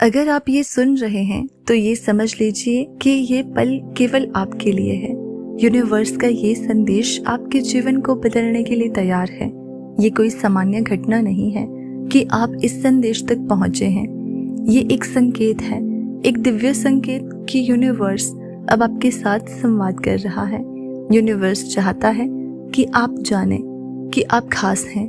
अगर आप ये सुन रहे हैं तो ये समझ लीजिए कि ये पल केवल आपके लिए है। यूनिवर्स का ये संदेश आपके जीवन को बदलने के लिए तैयार है। ये कोई सामान्य घटना नहीं है कि आप इस संदेश तक पहुंचे हैं। ये एक संकेत है, एक दिव्य संकेत कि यूनिवर्स अब आपके साथ संवाद कर रहा है। यूनिवर्स चाहता है कि आप जानें कि आप खास हैं।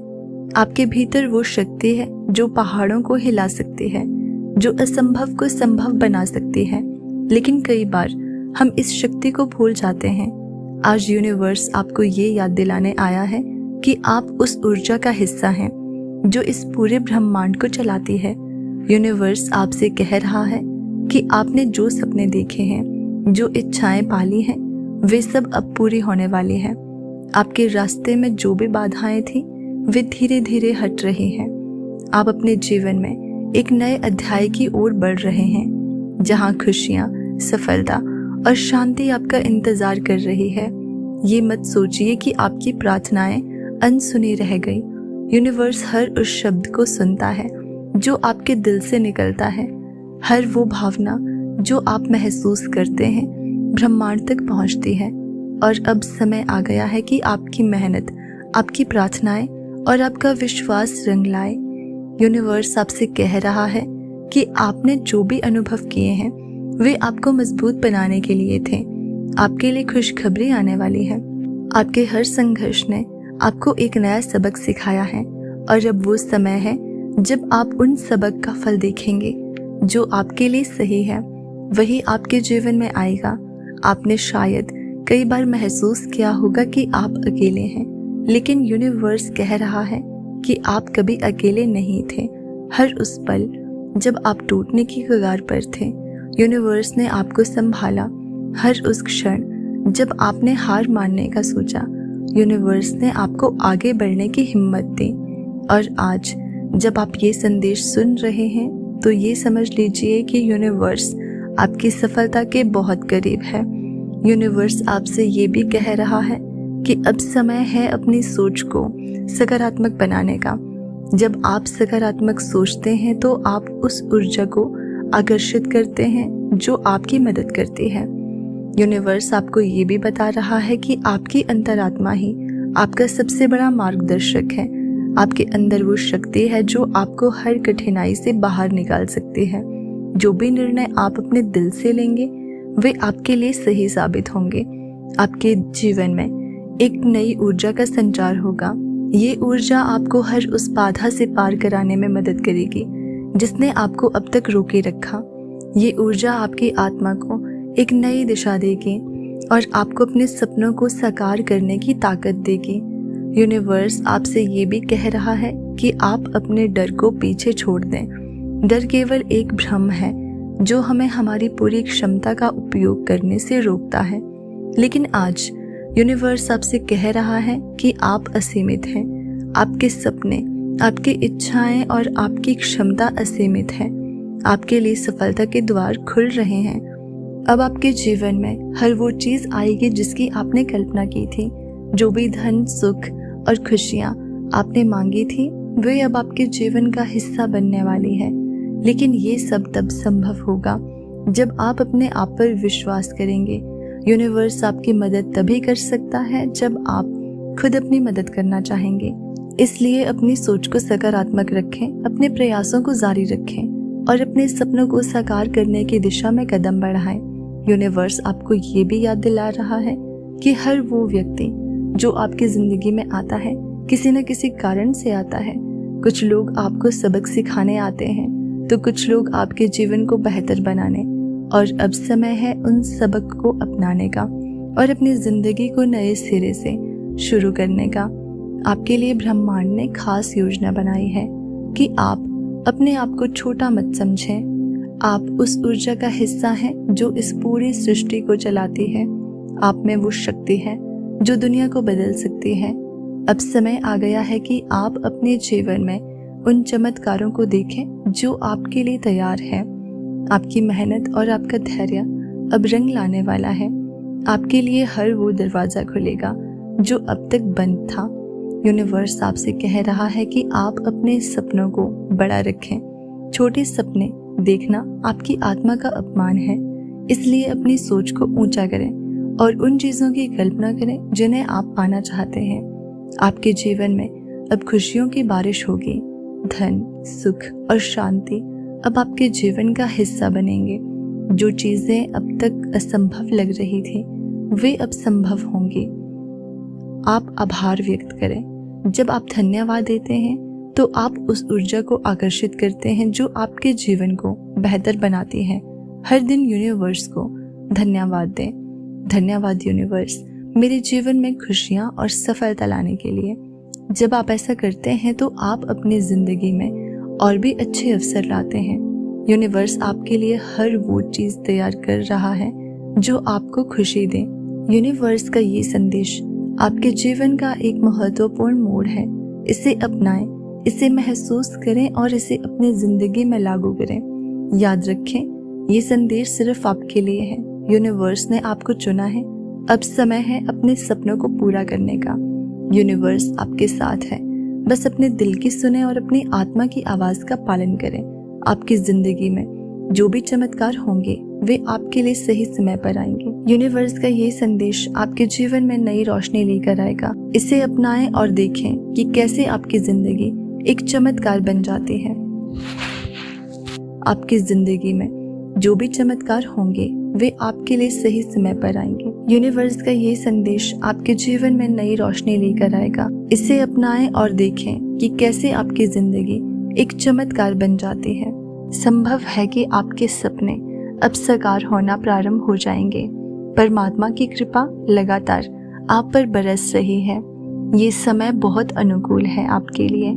आपके भीतर वो शक्ति है जो पहाड़ों को हिला सकती है, जो असंभव को संभव बना सकती है। लेकिन कई बार हम इस शक्ति को भूल जाते हैं। आज यूनिवर्स आपको ये याद दिलाने आया है कि आप उस ऊर्जा का हिस्सा हैं जो इस पूरे ब्रह्मांड को चलाती है। यूनिवर्स आपसे कह रहा है कि आपने जो सपने देखे हैं, जो इच्छाएं पाली हैं, वे सब अब पूरी होने वाली हैं। आपके रास्ते में जो भी बाधाएं थी वे धीरे धीरे हट रही हैं। आप अपने जीवन में एक नए अध्याय की ओर बढ़ रहे हैं, जहां खुशियां, सफलता और शांति आपका इंतजार कर रही है। ये मत सोचिए कि आपकी प्रार्थनाएं अनसुनी रह गई। यूनिवर्स हर उस शब्द को सुनता है जो आपके दिल से निकलता है। हर वो भावना जो आप महसूस करते हैं ब्रह्मांड तक पहुंचती है। और अब समय आ गया है कि आपकी मेहनत, आपकी प्रार्थनाएं और आपका विश्वास रंग लाए। यूनिवर्स आपसे कह रहा है कि आपने जो भी अनुभव किए हैं वे आपको मजबूत बनाने के लिए थे। आपके लिए खुशखबरी आने वाली है। आपके हर संघर्ष ने आपको एक नया सबक सिखाया है और अब वो समय है जब आप उन सबक का फल देखेंगे। जो आपके लिए सही है वही आपके जीवन में आएगा। आपने शायद कई बार महसूस किया होगा कि आप अकेले हैं, लेकिन यूनिवर्स कह रहा है कि आप कभी अकेले नहीं थे। हर उस पल जब आप टूटने की कगार पर थे, यूनिवर्स ने आपको संभाला। हर उस क्षण जब आपने हार मानने का सोचा, यूनिवर्स ने आपको आगे बढ़ने की हिम्मत दी। और आज जब आप ये संदेश सुन रहे हैं तो ये समझ लीजिए कि यूनिवर्स आपकी सफलता के बहुत करीब है। यूनिवर्स आपसे ये भी कह रहा है कि अब समय है अपनी सोच को सकारात्मक बनाने का। जब आप सकारात्मक सोचते हैं तो आप उस ऊर्जा को आकर्षित करते हैं जो आपकी मदद करती है। यूनिवर्स आपको ये भी बता रहा है कि आपकी अंतरात्मा ही आपका सबसे बड़ा मार्गदर्शक है। आपके अंदर वो शक्ति है जो आपको हर कठिनाई से बाहर निकाल सकती है। जो भी निर्णय आप अपने दिल से लेंगे वे आपके लिए सही साबित होंगे। आपके जीवन में एक नई ऊर्जा का संचार होगा। ये ऊर्जा आपको हर उस बाधा से पार कराने में मदद करेगी जिसने आपको अब तक रोके रखा। ये ऊर्जा आपकी आत्मा को एक नई दिशा देगी और आपको अपने सपनों को साकार करने की ताकत देगी। यूनिवर्स आपसे ये भी कह रहा है कि आप अपने डर को पीछे छोड़ दें। डर केवल एक भ्रम है जो हमें हमारी पूरी क्षमता का उपयोग करने से रोकता है। लेकिन आज यूनिवर्स आपसे कह रहा है कि आप असीमित हैं। आपके सपने, आपकी इच्छाएं और आपकी क्षमता असीमित है। आपके लिए सफलता के द्वार खुल रहे हैं। अब आपके जीवन में हर वो चीज आएगी जिसकी आपने कल्पना की थी। जो भी धन, सुख और खुशियां आपने मांगी थी वे अब आपके जीवन का हिस्सा बनने वाली है। लेकिन ये सब तब संभव होगा जब आप अपने आप पर विश्वास करेंगे। यूनिवर्स आपकी मदद तभी कर सकता है जब आप खुद अपनी मदद करना चाहेंगे। इसलिए अपनी सोच को सकारात्मक रखें, अपने प्रयासों को जारी रखें और अपने सपनों को साकार करने की दिशा में कदम बढ़ाएं। यूनिवर्स आपको ये भी याद दिला रहा है कि हर वो व्यक्ति जो आपकी जिंदगी में आता है किसी न किसी कारण से आता है। कुछ लोग आपको सबक सिखाने आते हैं तो कुछ लोग आपके जीवन को बेहतर बनाने। और अब समय है उन सबक को अपनाने का और अपनी जिंदगी को नए सिरे से शुरू करने का। आपके लिए ब्रह्मांड ने खास योजना बनाई है कि आप अपने आप को छोटा मत समझें। आप उस ऊर्जा का हिस्सा हैं जो इस पूरी सृष्टि को चलाती है। आप में वो शक्ति है जो दुनिया को बदल सकती है। अब समय आ गया है कि आप अपने जीवन में उन चमत्कारों को देखें जो आपके लिए तैयार है। आपकी मेहनत और आपका धैर्य अब रंग लाने वाला है। आपके लिए हर वो दरवाजा खुलेगा जो अब तक बंद था। यूनिवर्स आपसे कह रहा है कि आप अपने सपनों को बड़ा रखें, छोटे सपने देखना आपकी आत्मा का अपमान है, इसलिए अपनी सोच को ऊंचा करें और उन चीजों की कल्पना करें जिन्हें आप पाना चाहते हैं। आपके जीवन में अब खुशियों की बारिश होगी। धन, सुख और शांति अब आपके जीवन का हिस्सा बनेंगे। जो चीजें अब तक असंभव लग रही थी वे अब संभव होंगी। आप आभार व्यक्त करें। जब आप धन्यवाद देते हैं तो आप उस ऊर्जा को आकर्षित करते हैं जो आपके जीवन को बेहतर बनाती है। हर दिन यूनिवर्स को धन्यवाद दें। धन्यवाद यूनिवर्स, मेरे जीवन में खुशियां और सफलता लाने के लिए। जब आप ऐसा करते हैं तो आप अपनी जिंदगी में और भी अच्छे अवसर लाते हैं। यूनिवर्स आपके लिए हर वो चीज तैयार कर रहा है जो आपको खुशी दे। यूनिवर्स का ये संदेश आपके जीवन का एक महत्वपूर्ण मोड़ है। इसे अपनाएं, इसे महसूस करें और इसे अपनी जिंदगी में लागू करें। याद रखें, ये संदेश सिर्फ आपके लिए है। यूनिवर्स ने आपको चुना है। अब समय है अपने सपनों को पूरा करने का। यूनिवर्स आपके साथ है। बस अपने दिल की सुने और अपनी आत्मा की आवाज का पालन करें। आपकी जिंदगी में जो भी चमत्कार होंगे वे आपके लिए सही समय पर आएंगे। यूनिवर्स का ये संदेश आपके जीवन में नई रोशनी लेकर आएगा। इसे अपनाएं और देखें कि कैसे आपकी जिंदगी एक चमत्कार बन जाती है। आपकी जिंदगी में जो भी चमत्कार होंगे वे आपके लिए सही समय पर आएंगे। यूनिवर्स का ये संदेश आपके जीवन में नई रोशनी लेकर आएगा। इसे अपनाएं और देखें कि कैसे आपकी जिंदगी एक चमत्कार बन जाती है। संभव है कि आपके सपने अब साकार होना प्रारंभ हो जाएंगे। परमात्मा की कृपा लगातार आप पर बरस रही है। ये समय बहुत अनुकूल है आपके लिए।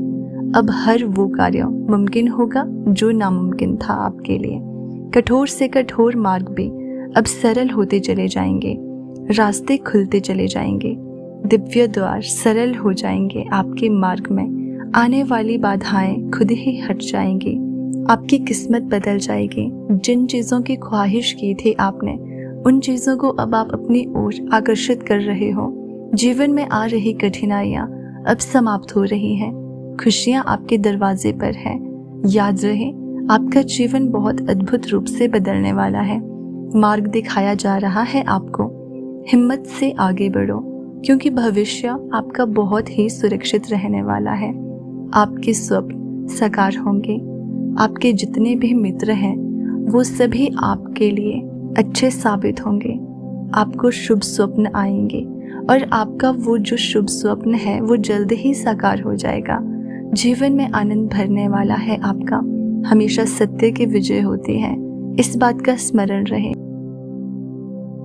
अब हर वो कार्य मुमकिन होगा जो नामुमकिन था आपके लिए। कठोर से कठोर मार्ग भी अब सरल होते चले जाएंगे। रास्ते खुलते चले जाएंगे। दिव्य द्वार सरल हो जाएंगे। आपके मार्ग में आने वाली बाधाएं खुद ही हट जाएंगी। आपकी किस्मत बदल जाएगी। जिन चीजों की ख्वाहिश की थी आपने, उन चीजों को अब आप अपनी ओर आकर्षित कर रहे हो। जीवन में आ रही कठिनाइयां अब समाप्त हो रही हैं। खुशियां आपके दरवाजे पर है। याद रहे, आपका जीवन बहुत अद्भुत रूप से बदलने वाला है। मार्ग दिखाया जा रहा है आपको। हिम्मत से आगे बढ़ो, क्योंकि भविष्य आपका बहुत ही सुरक्षित रहने वाला है। आपके स्वप्न साकार होंगे। आपके जितने भी मित्र हैं वो सभी आपके लिए अच्छे साबित होंगे। आपको शुभ स्वप्न आएंगे और आपका वो जो शुभ स्वप्न है वो जल्द ही साकार हो जाएगा। जीवन में आनंद भरने वाला है आपका। हमेशा सत्य की विजय होती है, इस बात का स्मरण रहे।